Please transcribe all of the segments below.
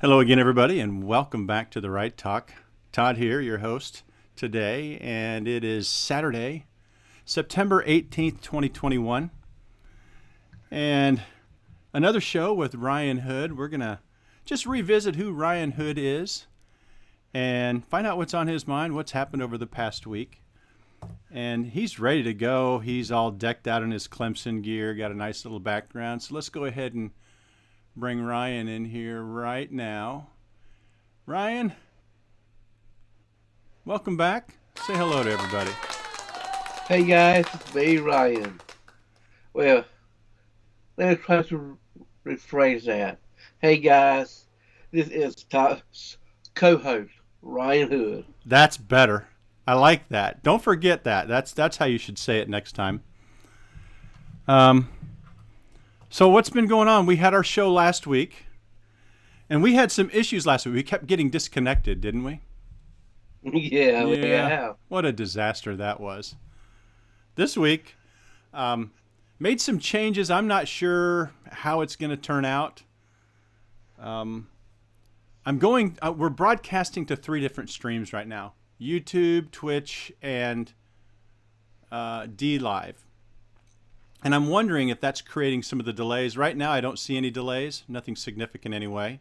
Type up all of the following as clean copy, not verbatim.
Hello again, everybody, and welcome back to the Right Talk. Todd here, your host today, and it is Saturday, September 18th, 2021, and another show with Ryan Hood. We're going to just revisit who Ryan Hood is and find out what's on his mind, what's happened over the past week. And he's ready to go. He's all decked out in his Clemson gear, got a nice little background. So let's go ahead and bring Ryan in here right now. Ryan, welcome back. Say hello to everybody. Hey guys, it's me, Ryan. Well, let me try to rephrase that. Hey guys, this is Todd's co-host, Ryan Hood. That's better. I like that. Don't forget that. That's how you should say it next time. So what's been going on? We had our show last week, and we had some issues last week. We kept getting disconnected, didn't we? Yeah, we have. What a disaster that was. This week, made some changes. I'm not sure how it's going to turn out. We're broadcasting to 3 different streams right now: YouTube, Twitch, and D Live. And I'm wondering if that's creating some of the delays. Right now, I don't see any delays, nothing significant anyway.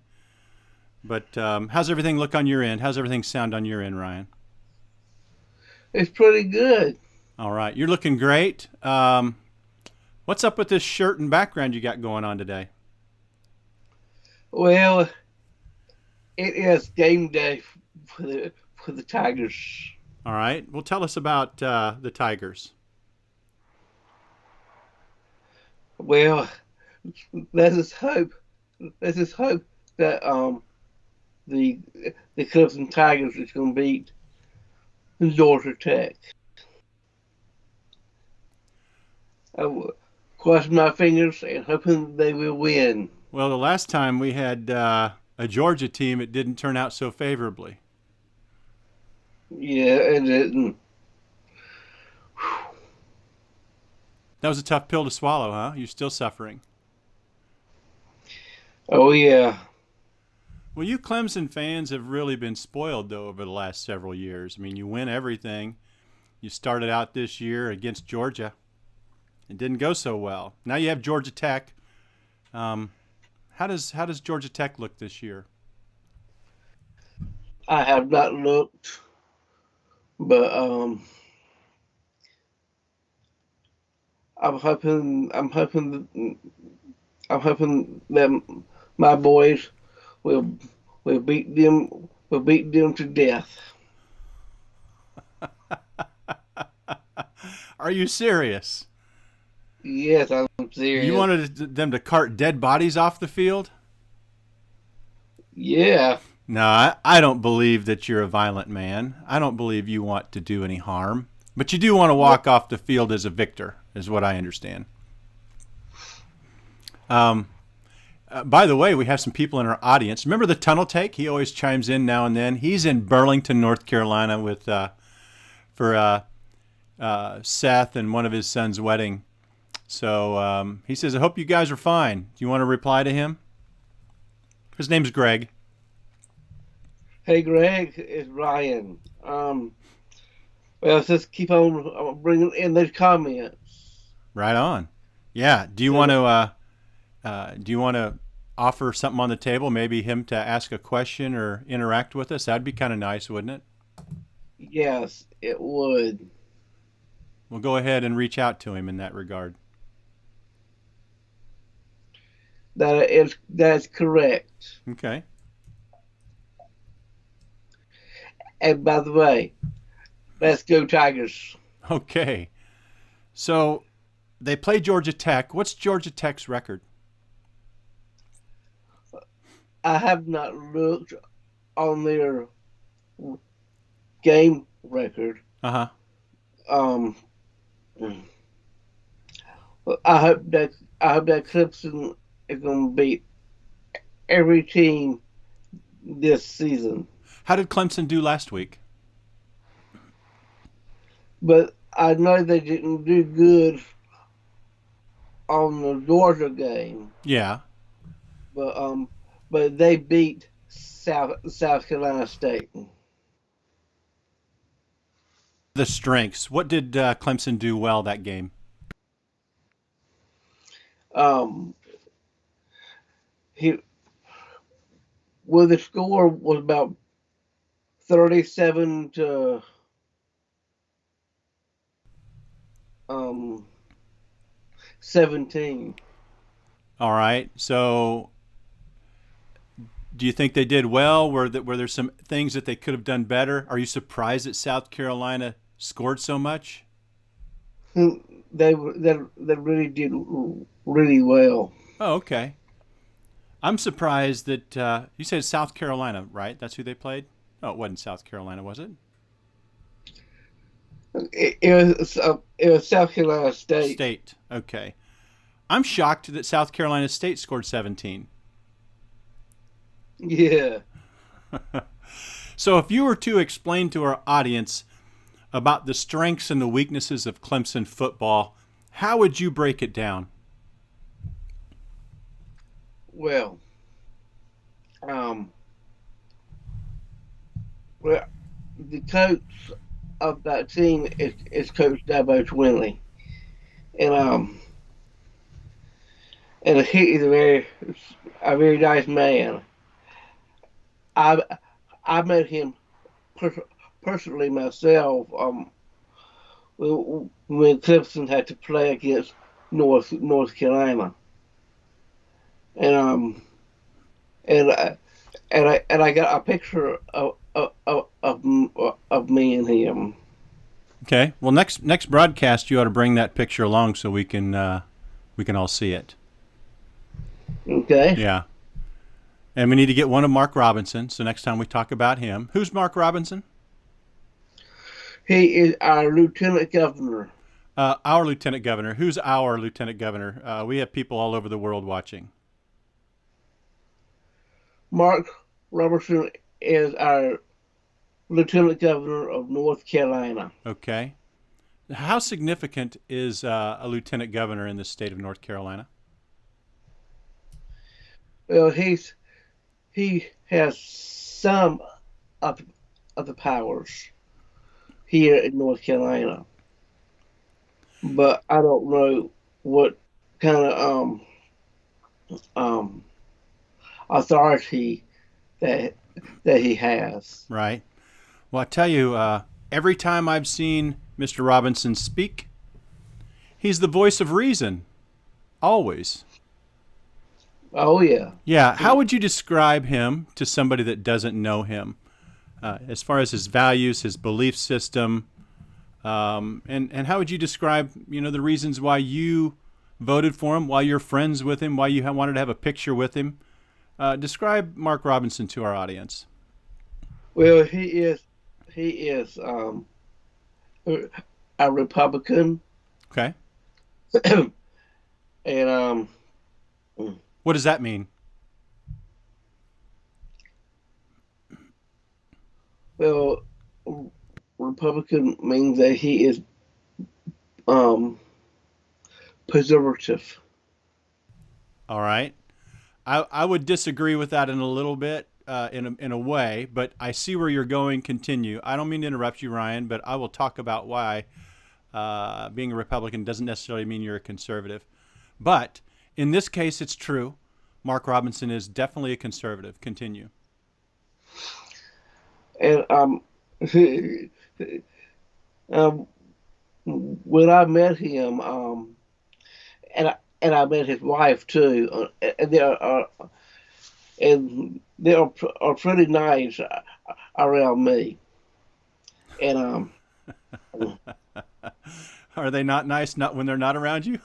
But how's everything look on your end? How's everything sound on your end, Ryan? It's pretty good. All right, you're looking great. What's up with this shirt and background you got going on today? Well, it is game day for the Tigers. All right, well, tell us about the Tigers. Well, let's just hope that the Clemson Tigers is going to beat Georgia Tech. Crossing my fingers and hoping they will win. Well, the last time we had a Georgia team, it didn't turn out so favorably. Yeah, it didn't. That was a tough pill to swallow, huh? You're still suffering. Oh, yeah. Well, you Clemson fans have really been spoiled, though, over the last several years. I mean, you win everything. You started out this year against Georgia. It didn't go so well. Now you have Georgia Tech. How does Georgia Tech look this year? I have not looked, but I'm hoping that my boys will beat them to death. Are you serious? Yes, I'm serious. You wanted them to cart dead bodies off the field? Yeah. No, I don't believe that you're a violent man. I don't believe you want to do any harm. But you do want to walk off the field as a victor, is what I understand. By the way, we have some people in our audience. Remember the Tunnel Take? He always chimes in now and then. He's in Burlington, North Carolina for Seth and one of his son's wedding. So he says, I hope you guys are fine. Do you want to reply to him? His name's Greg. Hey, Greg, it's Ryan. Well, let's just keep on bringing in those comments. Right on. Yeah. Do you want to offer something on the table? Maybe him to ask a question or interact with us. That'd be kind of nice, wouldn't it? Yes, it would. We'll go ahead and reach out to him in that regard. That's correct. Okay. And by the way, let's go Tigers. Okay. So they play Georgia Tech. What's Georgia Tech's record? I have not looked on their game record. Uh-huh. I hope that Clemson is going to beat every team this season. How did Clemson do last week? But I know they didn't do good on the Georgia game. Yeah. But they beat South Carolina State. The strengths. What did Clemson do well that game? Um, he well, the score was about 37 to um 17. All right. So, do you think they did well? Were there some things that they could have done better? Are you surprised that South Carolina scored so much? They really did really well. Oh, okay. I'm surprised that you said South Carolina, right? That's who they played. Oh, it wasn't South Carolina, was it? It was South Carolina State. State. Okay. I'm shocked that South Carolina State scored 17. Yeah. So, if you were to explain to our audience about the strengths and the weaknesses of Clemson football, how would you break it down? Well, um, well, the coach of that team is Coach Dabo Twinley, and he is a very nice man. I I met him per- personally myself. When Clemson had to play against North Carolina, and and I got a picture of me and him. Okay. Well, next broadcast, you ought to bring that picture along so we can all see it. Okay, Yeah. And we need to get one of Mark Robinson. So next time we talk about him, who's Mark Robinson? he is our lieutenant governor. Our lieutenant governor. Who's our lieutenant governor? We have people all over the world watching. Mark Robertson is our lieutenant governor of North Carolina. Okay. How significant is a lieutenant governor in the state of North Carolina? Well, he has some of of the powers here in North Carolina, but I don't know what kind of um authority that he has. Right. Well, I tell you, every time I've seen Mr. Robinson speak, he's the voice of reason. Always. Oh yeah. Yeah. How would you describe him to somebody that doesn't know him, as far as his values, his belief system, and how would you describe, the reasons why you voted for him, why you're friends with him, why you wanted to have a picture with him? Describe Mark Robinson to our audience. Well, he is a Republican, Okay. and What does that mean? well, Republican means that he is um preservative. All right. I would disagree with that in a little bit, in a way, but I see where you're going. Continue. I don't mean to interrupt you, Ryan, but I will talk about why being a Republican doesn't necessarily mean you're a conservative. But in this case, it's true. Mark Robinson is definitely a conservative. Continue. And um, when I met him, and I met his wife too, and they are pretty nice around me, and Are they not nice? Not when they're not around you.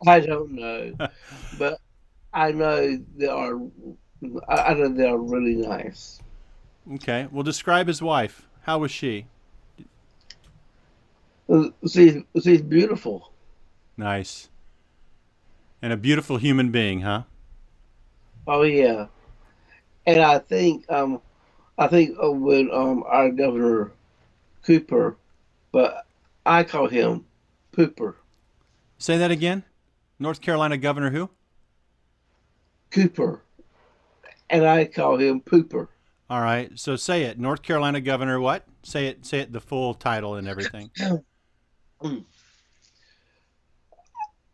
I don't know, but I know they are. I know they are really nice. Okay. Well, describe his wife. How was she? She's beautiful. Nice. And a beautiful human being, huh? Oh yeah, and I think when our governor Cooper, but I call him Pooper. Say that again. North Carolina Governor who? Cooper. and I call him Pooper. All right. So say it. North Carolina governor what? Say it. Say it. The full title and everything.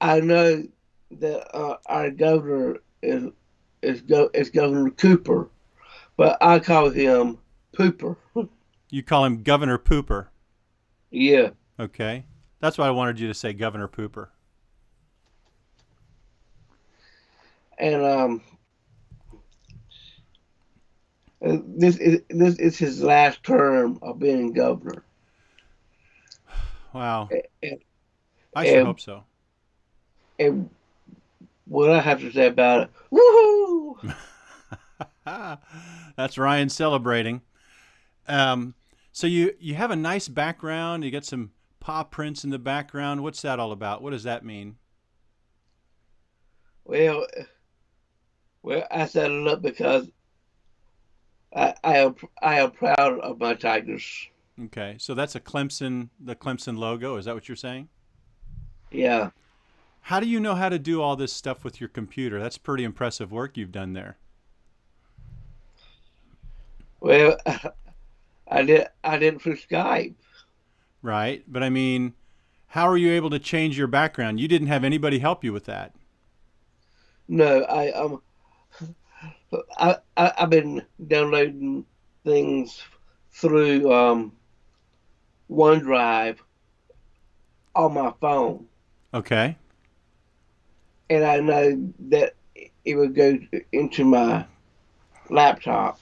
I know that our governor is Governor Cooper, but I call him Pooper. You call him Governor Pooper. Yeah, Okay. That's why I wanted you to say Governor Pooper. and this is his last term of being governor. Wow. And, I sure and, hope so. and what I have to say about it, woohoo! That's Ryan celebrating. Um, so you have a nice background. You got some paw prints in the background. What's that all about? What does that mean? Well, I set it up because I am proud of my Tigers. Okay, so that's the Clemson logo. Is that what you're saying? Yeah. How do you know how to do all this stuff with your computer? That's pretty impressive work you've done there. Well, I did for Skype. Right, but I mean, how are you able to change your background? You didn't have anybody help you with that. No, I've been downloading things through OneDrive on my phone, Okay. and I know that it would go into my laptop.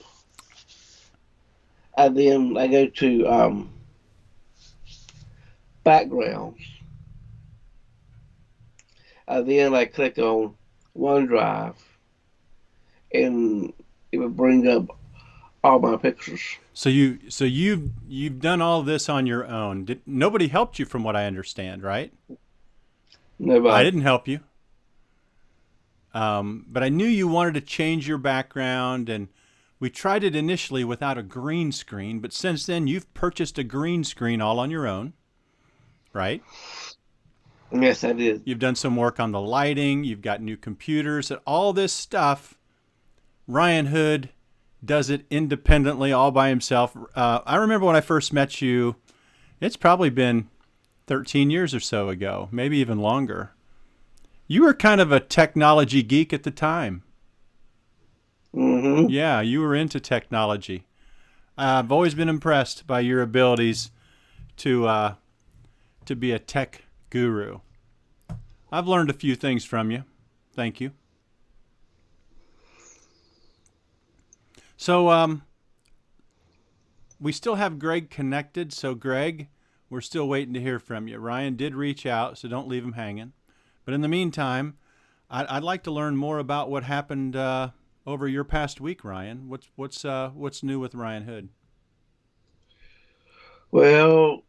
And then I go to backgrounds. And then I click on OneDrive, and it would bring up all my pictures. So you've done all this on your own. Nobody helped you from what I understand, right? I Nobody. didn't help you. But I knew you wanted to change your background, and we tried it initially without a green screen, but since then you've purchased a green screen all on your own, right? Yes, I did. You've done some work on the lighting, you've got new computers, and all this stuff. Ryan Hood does it independently, all by himself. I remember when I first met you, it's probably been 13 years or so ago, maybe even longer. You were kind of a technology geek at the time. Hmm. Yeah, you were into technology. I've always been impressed by your abilities to be a tech guru. I've learned a few things from you. Thank you. So we still have Greg connected. So Greg, we're still waiting to hear from you. Ryan did reach out, so don't leave him hanging. But in the meantime, I'd like to learn more about what happened over your past week, Ryan. What's new with Ryan Hood? Well,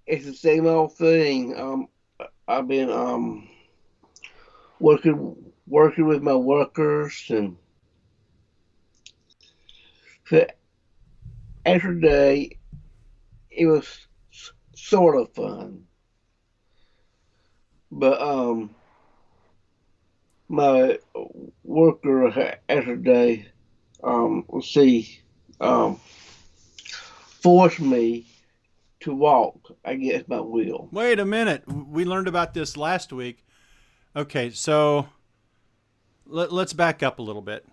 it's the same old thing. I've been working with my workers, and so after day, it was sort of fun. But my worker after day, let's see, um, forced me to walk against my will. Wait a minute. We learned about this last week. Okay, so let's back up a little bit.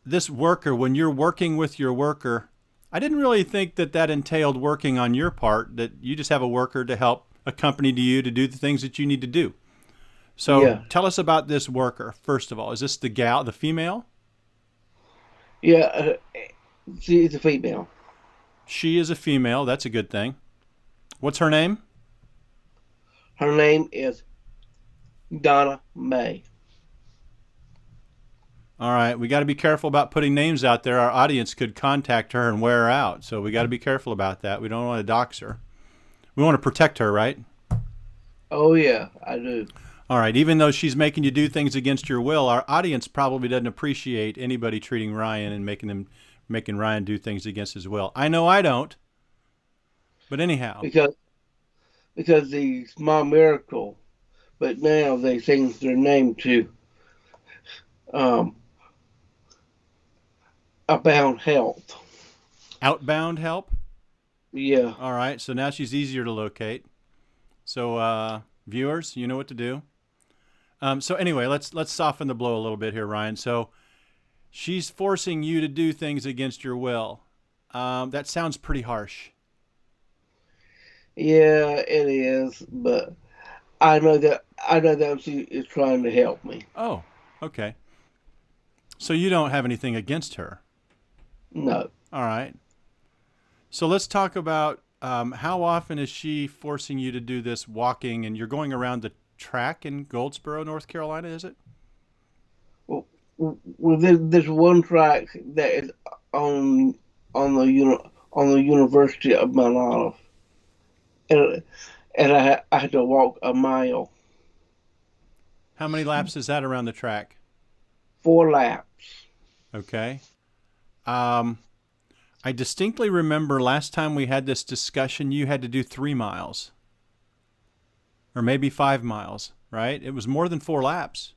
This worker, when you're working with your worker, I didn't really think that that entailed working on your part, that you just have a worker to help accompany you to do the things that you need to do. So Yeah, tell us about this worker, first of all. Is this the gal, the female? yeah. She's a female. She is a female. That's a good thing. What's her name? Her name is Donna May. All right, we got to be careful about putting names out there. Our audience could contact her and wear her out. So we got to be careful about that. We don't want to dox her. We want to protect her, right? Oh yeah, I do. All right, even though she's making you do things against your will, our audience probably doesn't appreciate anybody treating Ryan and making Ryan do things against his will. I know I don't. But anyhow, Because the small miracle but now they changed their name to um, Abound Health. Outbound help. Yeah, All right. So now she's easier to locate. So viewers, you know what to do. So anyway, let's soften the blow a little bit here, Ryan. So she's forcing you to do things against your will. That sounds pretty harsh. yeah, it is, but I know that she is trying to help me. Oh, okay. So you don't have anything against her. No. All right. So let's talk about how often is she forcing you to do this walking, and you're going around the track in Goldsboro, North Carolina, is it? Well, this one track that is on on the University of Mount Olive, and I had to walk a mile, How many laps is that around the track? 4 laps. Okay. Um, I distinctly remember last time we had this discussion, you had to do 3 miles or maybe 5 miles, right? It was more than 4 laps.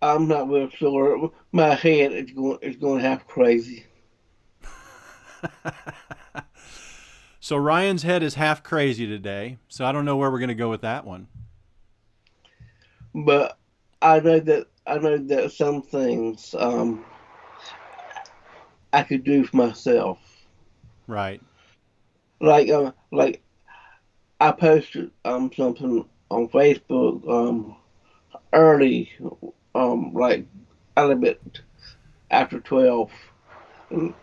I'm not real sure. My head is going half crazy, So Ryan's head is half crazy today. So I don't know where we're going to go with that one. but I know that some things I could do for myself. Right. Like I posted something on Facebook early like a little bit after 12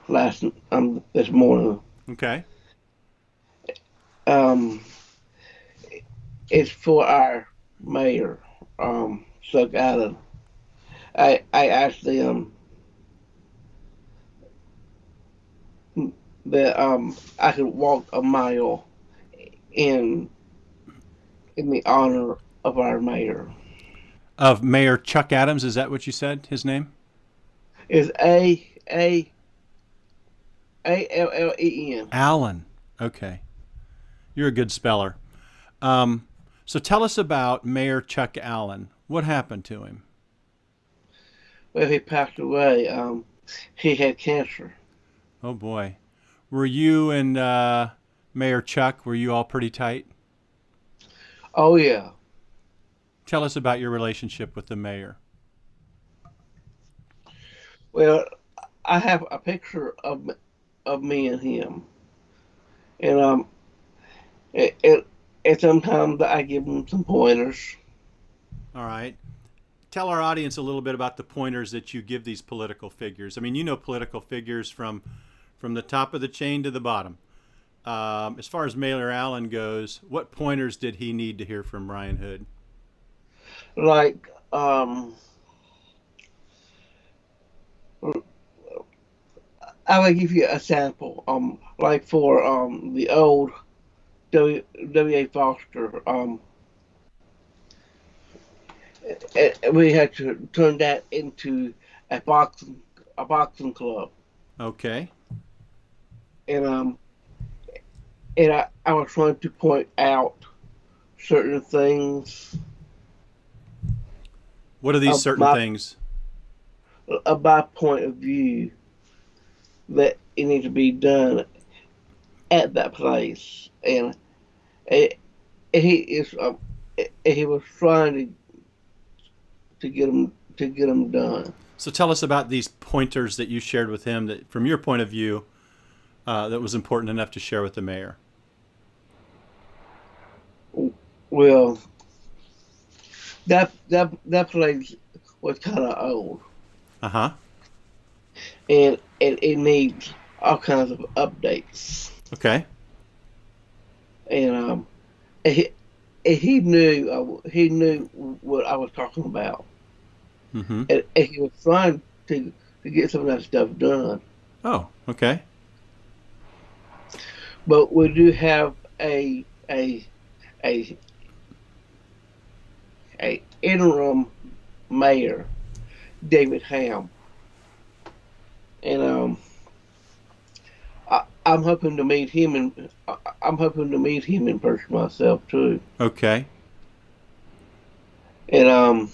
last this morning. Okay. Um, it's for our mayor, Suck Allen. I asked them that I could walk a mile in in the honor of our mayor. Of Mayor Chuck Adams, is that what you said? His name? It's Allen. Allen. Okay. You're a good speller. Um, so tell us about Mayor Chuck Allen. What happened to him? Well, he passed away. He had cancer. Oh boy. Were you and Mayor Chuck, were you all pretty tight? Oh yeah. Tell us about your relationship with the mayor. Well, I have a picture of me and him, and it, it and sometimes I give him some pointers. All right. Tell our audience a little bit about the pointers that you give these political figures. I mean, you know political figures from the top of the chain to the bottom. As far as Mayor Allen goes, what pointers did he need to hear from Ryan Hood? Like I will give you a sample. Like for the old W. A. Foster, we had to turn that into a boxing club, Okay. and I was trying to point out certain things What are these of certain things? my point of view that it needs to be done at that place, and it, he is he was trying to get them done. So tell us about these pointers that you shared with him that, from your point of view, that was important enough to share with the mayor. Well, that place was kind of old, Uh huh. and it needs all kinds of updates. Okay. And he, he knew what I was talking about, Mm-hmm. and he was trying to get some of that stuff done. Oh, okay. But we do have a a interim mayor, David Ham, and I'm hoping to meet him, and I'm hoping to meet him in person myself too. Okay. And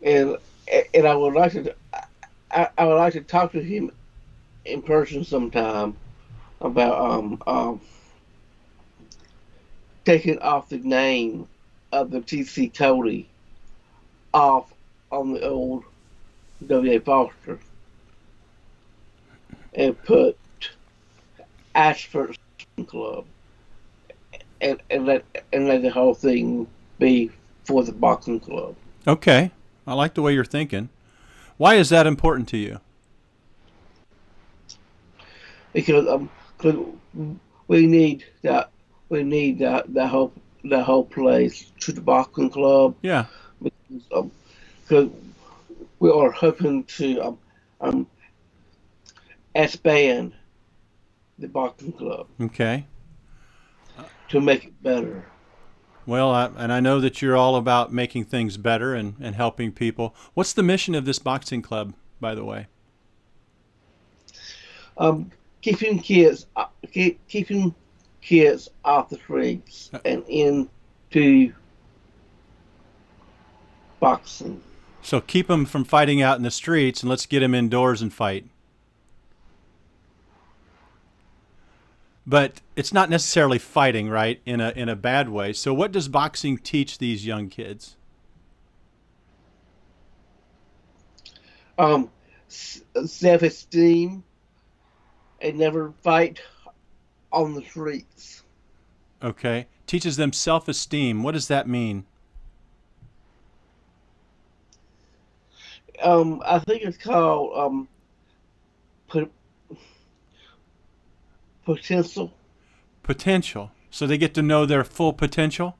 and and I would like to I would like to talk to him in person sometime about taking off the name of the TC Cody off on the old W.A. Foster and put Ashford Club and let the whole thing be for the boxing club. Okay. I like the way you're thinking. Why is that important to you? Because 'cause we need the whole place to the boxing club Yeah. because we are hoping to um expand the boxing club Okay. to make it better. Well, and I know that you're all about making things better and helping people. What's the mission of this boxing club, by the way? Um, keeping kids off the streets and into boxing. So keep them from fighting out in the streets, and let's get them indoors and fight. But it's not necessarily fighting, right? In a bad way. So what does boxing teach these young kids? Um, Self-esteem and never fight on the streets. Okay. Teaches them self-esteem. What does that mean? I think it's called po- potential. Potential. So they get to know their full potential?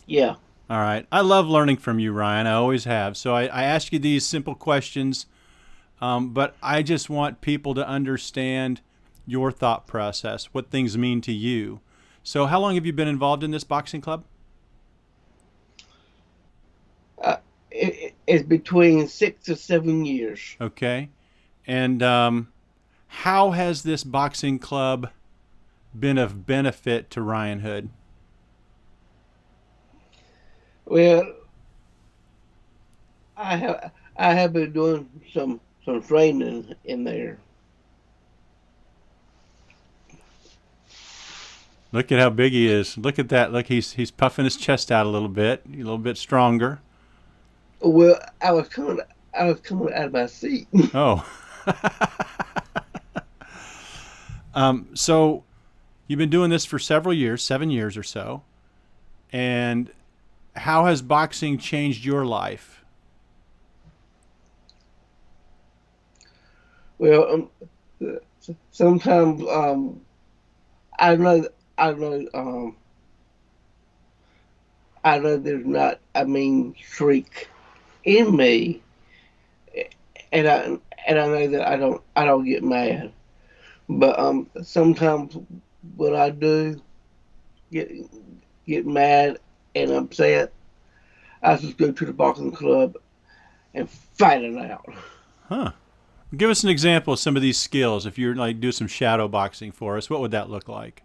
Yeah. All right. I love learning from you, Ryan. I always have. So I ask you these simple questions, but I just want people to understand your thought process, what things mean to you. So how long have you been involved in this boxing club? It's between 6 to 7 years. Okay. And how has this boxing club been of benefit to Ryan Hood? Well, I have been doing some training in there. Look at how big he is. Look at that. Look, he's puffing his chest out a little bit stronger. Well, I was coming out of my seat. Oh. So you've been doing this for several years, 7 years or so. And how has boxing changed your life? Well, sometimes I know I know I know there's not a mean streak in me, and I know that I don't get mad. But sometimes when I do get get mad and upset, I just go to the boxing club and fight it out. Huh. Give us an example of some of these skills. If you're like do some shadow boxing for us, what would that look like?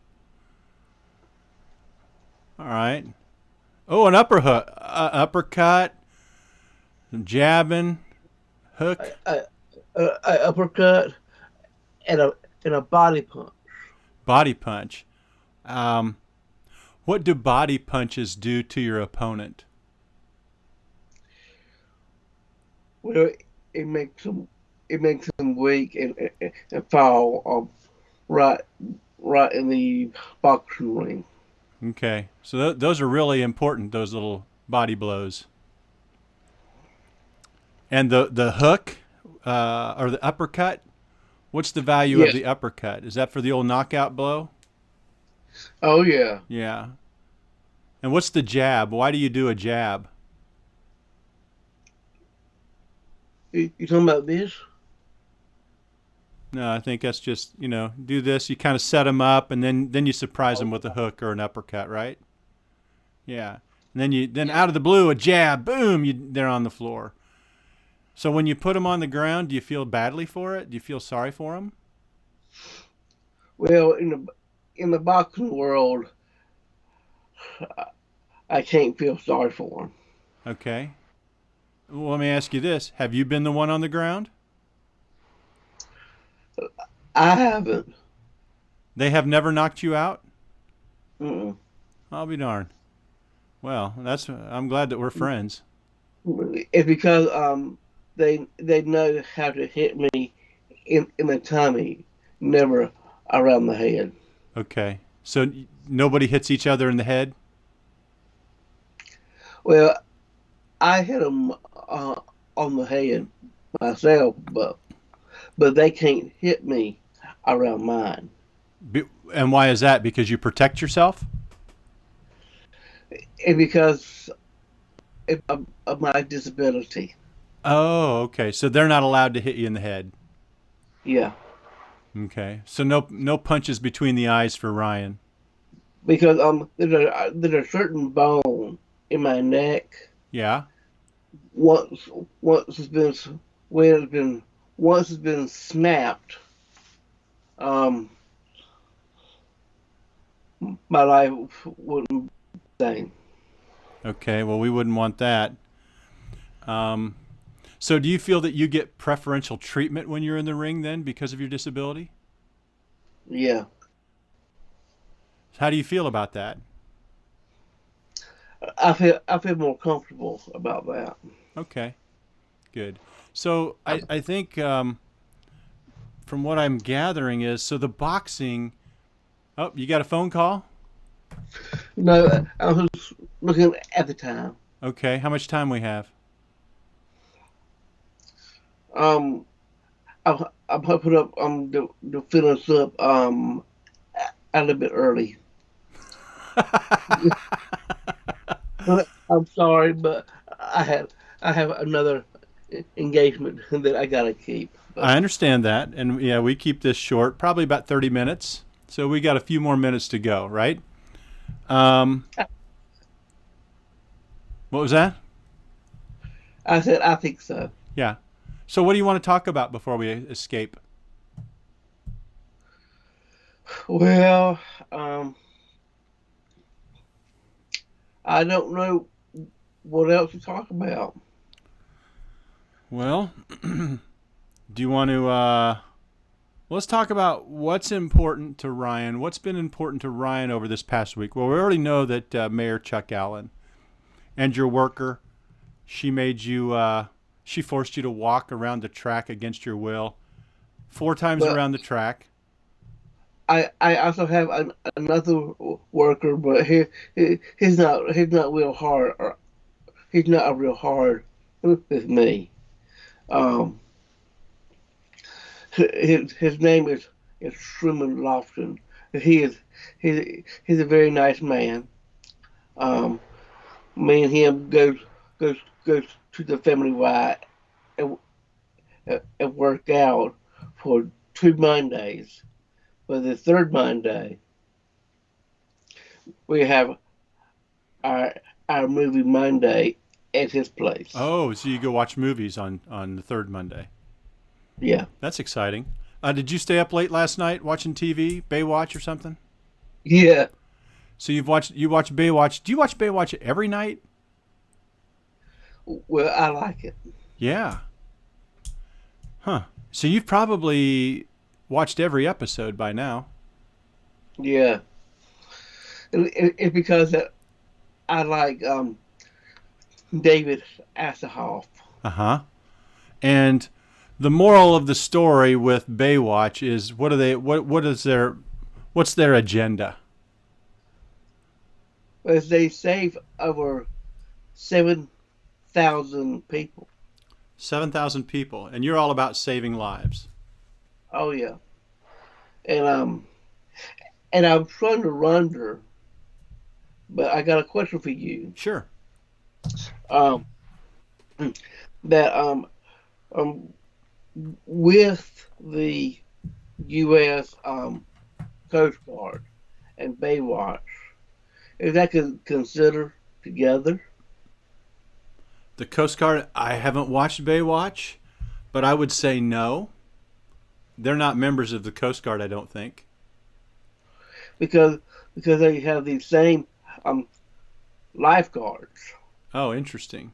All right. Oh, an uppercut, some jabbing, hook, A uppercut and a body punch. body punch. Um, what do body punches do to your opponent? Well, it makes them weak and fall right right in the boxing ring. Okay, so those are really important. Those little body blows, and the hook or the uppercut. What's the value of Yes. the uppercut? Is that for the old knockout blow? Oh yeah. Yeah. And what's the jab? Why do you do a jab? You talking about this? No, I think that's just do this. You kind of set them up, and then you surprise them with a hook or an uppercut, right? Yeah. And then out of the blue a jab, boom, they're on the floor. So when you put them on the ground, do you feel badly for it? Do you feel sorry for them? Well, in the boxing world, I can't feel sorry for him. Okay. Well, let me ask you this: have you been the one on the ground? I haven't. They have never knocked you out? Mm-mm. I'll be darned. Well, I'm glad that we're friends. It's because they know how to hit me in the tummy, never around the head. Okay. So nobody hits each other in the head? Well, I hit them on the head myself, but they can't hit me around mine. Be- and why is that? Because you protect yourself? And because of my disability. Oh, okay. So they're not allowed to hit you in the head. Yeah, Okay. So no punches between the eyes for Ryan. because there's a certain bone in my neck. Yeah. Once once it's been when it's been once it's been snapped, um, my life wouldn't be the same. Okay. Well, we wouldn't want that. Um, so do you feel that you get preferential treatment when you're in the ring then because of your disability? Yeah, How do you feel about that? I feel more comfortable about that. Okay. Good. So I think from what I'm gathering is so the boxing. Oh, you got a phone call? No, I was looking at the time. Okay. How much time we have? Um, I put up the fillers up a little bit early. I'm sorry, but I have another engagement that I gotta keep. But I understand that, and yeah, we keep this short, probably about 30 minutes. So we got a few more minutes to go, right? Um, what was that? I said I think so. Yeah. So what do you want to talk about before we escape? Well, um, I don't know what else to talk about. Well, do you want to? Let's talk about what's important to Ryan. What's been important to Ryan over this past week? Well, we already know that Mayor Chuck Allen and your worker, she made you. She forced you to walk around the track against your will, 4 times But around the track. I also have another worker, but he's not real hard. Or he's not a real hard with me. Um, his name is Truman Lofton. He is he's a very nice man. Um, Me and him goes goes to the family Y and, and work out for 2 Mondays. But the third Monday we have our our movie Monday at his place. Oh, so you go watch movies on the third Monday. Yeah, That's exciting. Did you stay up late last night watching TV, Baywatch or something? yeah. So you watch Baywatch. Do you watch Baywatch every night? Well, I like it. Yeah. Huh. So you've probably watched every episode by now. Yeah, it's because I like David Hasselhoff. Uh huh. And the moral of the story with Baywatch is what are they? What is their? What's their agenda? As they save over 7,000 people. 7,000 people, and you're all about saving lives. Oh yeah, and I'm trying to wonder, but I got a question for you. Sure. Um, that um with the U.S. Coast Guard and Baywatch, is that consider together? The Coast Guard. I haven't watched Baywatch, but I would say no. They're not members of the Coast Guard. I don't think. because because they have these same um lifeguards. Oh, interesting.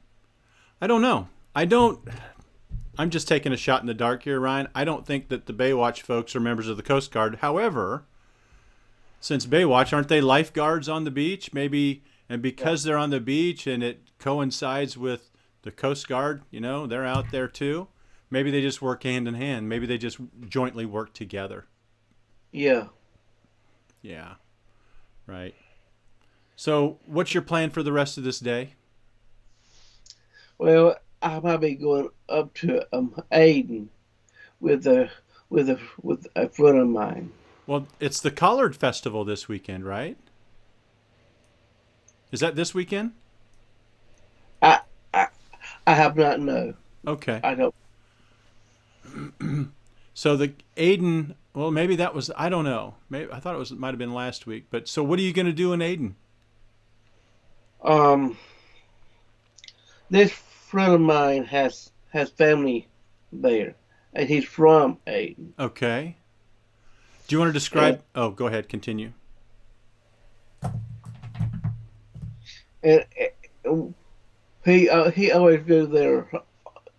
I don't know. I don't. I'm just taking a shot in the dark here, Ryan. I don't think that the Baywatch folks are members of the Coast Guard. However, since Baywatch, aren't they lifeguards on the beach? Maybe, and Yeah. because they're on the beach and it coincides with the Coast Guard, they're out there too. Maybe they just work hand in hand. Maybe they just jointly work together. Yeah. Yeah, right. So, what's your plan for the rest of this day? Well, I might be going up to Aden with a with a friend of mine. Well, it's the Collard Festival this weekend, right? Is that this weekend? I I I have not know. Okay. I don't. So the Aiden, well, maybe that was, I don't know. Maybe I thought it might have been last week. But so what are you going to do in Aiden? Um, this friend of mine has family there, and he's from Aden. Okay. Do you want to And describe? Oh, go ahead. Continue. and, and he always goes there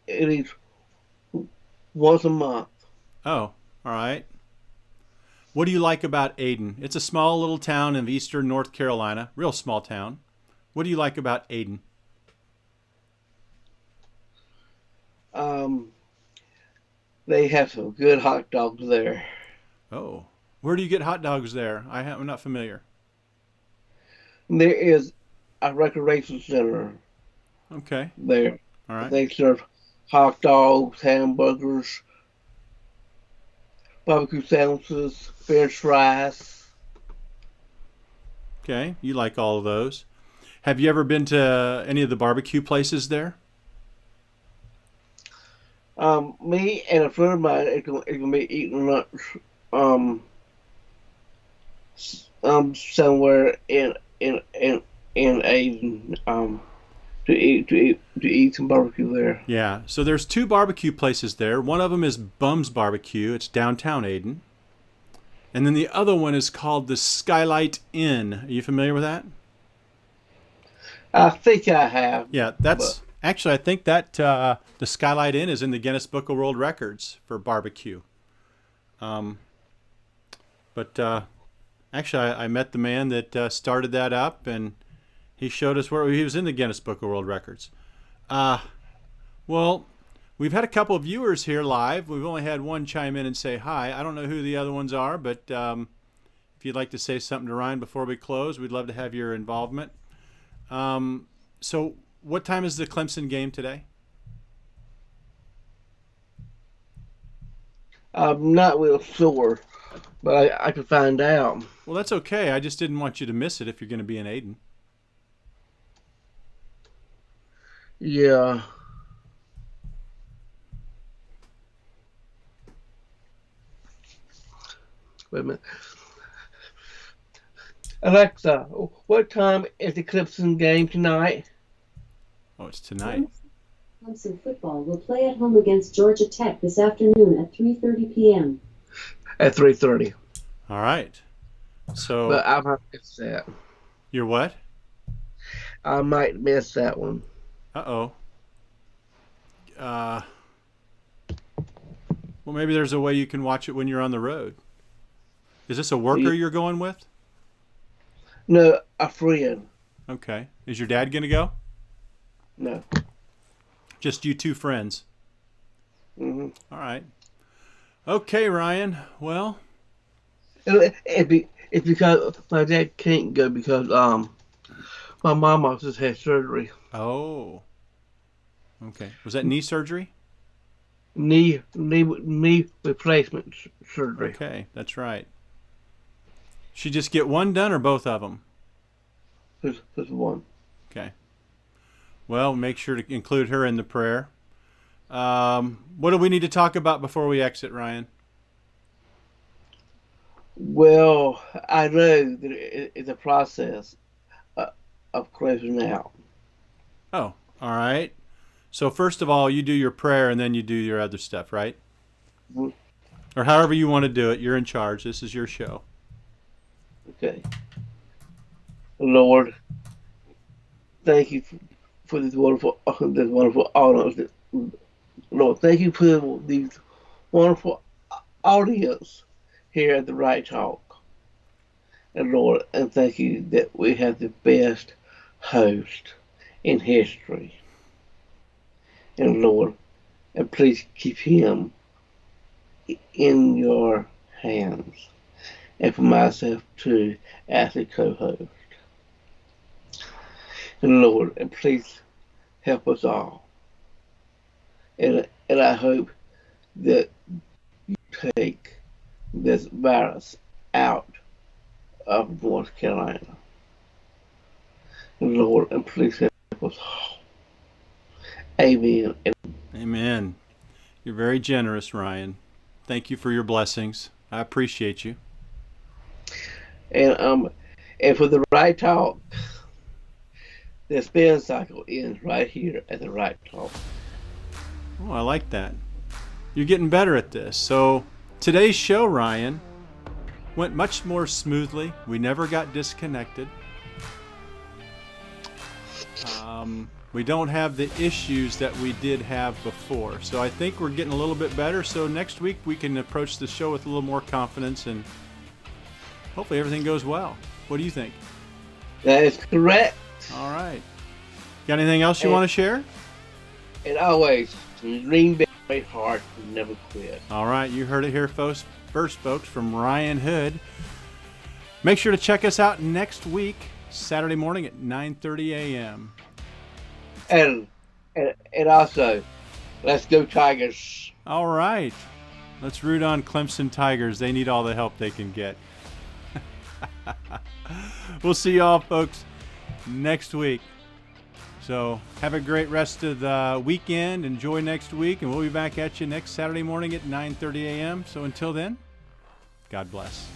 at least once a month. Oh, all right. What do you like about Aiden? It's a small little town in eastern North Carolina, real small town. What do you like about Aiden? Um, they have some good hot dogs there. Oh, where do you get hot dogs there? I'm not familiar. There is a recreation center Okay, there. all right. They serve hot dogs, hamburgers, barbecue sandwiches, French fries. Okay, you like all of those. Have you ever been to any of the barbecue places there? Me and a friend of mine are gonna be eating lunch um somewhere in Aden to eat some barbecue there. Yeah, so there's two barbecue places there. One of them is Bum's Barbecue. It's downtown Aden. And then the other one is called the Skylight Inn. Are you familiar with that? I think I have, Yeah, but that's actually, I think that the Skylight Inn is in the Guinness Book of World Records for barbecue. Um, but actually, I met the man that started that up, and he showed us where he was in the Guinness Book of World Records. Uh, well, we've had a couple of viewers here live. We've only had one chime in and say hi. I don't know who the other ones are, but if you'd like to say something to Ryan before we close, we'd love to have your involvement. So, what time is the Clemson game today? I'm not real sure. But I can find out. Well, that's okay. I just didn't want you to miss it if you're going to be in Aden. Yeah. Wait a minute. Alexa, what time is the Clemson game tonight? Oh, it's tonight. Clemson football will play at home against Georgia Tech this afternoon at 3:30 p.m. At 3:30. All right. So, But I might miss that. you're what? I might miss that one. Uh-oh. Uh, well, maybe there's a way you can watch it when you're on the road. Is this a worker you're going with? No, a friend. Okay. Is your dad going to go? No. Just you two friends. hmm All right. Okay, Ryan. Well, It's because my dad can't go because my mama just had surgery. oh. Okay. Was that knee surgery? Knee replacement surgery. Okay, that's right. She just get one done or both of them? Just one. Okay. Well, make sure to include her in the prayer. What do we need to talk about before we exit, Ryan? Well, I know that it's a process uh, of closing out. Oh, all right. So first of all, you do your prayer and then you do your other stuff, right? Mhm. Or however you want to do it. You're in charge. This is your show. Okay. Lord, thank you for this wonderful audience. Lord, thank you for these wonderful audience here at the Right Talk. And Lord, and thank you that we have the best host in history. And Lord, and please keep him in your hands. And for myself too, as a co-host. And Lord, and please help us all. And I hope that you take this virus out of North Carolina. And Lord, and please help us all. Amen. Amen. You're very generous, Ryan. Thank you for your blessings. I appreciate you. And for the Right Talk, the spin cycle ends right here at the Right Talk. Oh, I like that. You're getting better at this. So today's show, Ryan, went much more smoothly. We never got disconnected. We don't have the issues that we did have before. So I think we're getting a little bit better. So next week we can approach the show with a little more confidence and hopefully everything goes well. What do you think? That is correct. All right. Got anything else you want to share? And always, dream big, hard, and never quit. All right. You heard it here first, folks, from Ryan Hood. Make sure to check us out next week, Saturday morning at 9:30 a.m. And also, let's go Tigers. All right. Let's root on Clemson Tigers. They need all the help they can get. We'll see y'all, folks, next week. So have a great rest of the weekend. Enjoy next week, and we'll be back at you next Saturday morning at 9:30 a.m. So until then, God bless.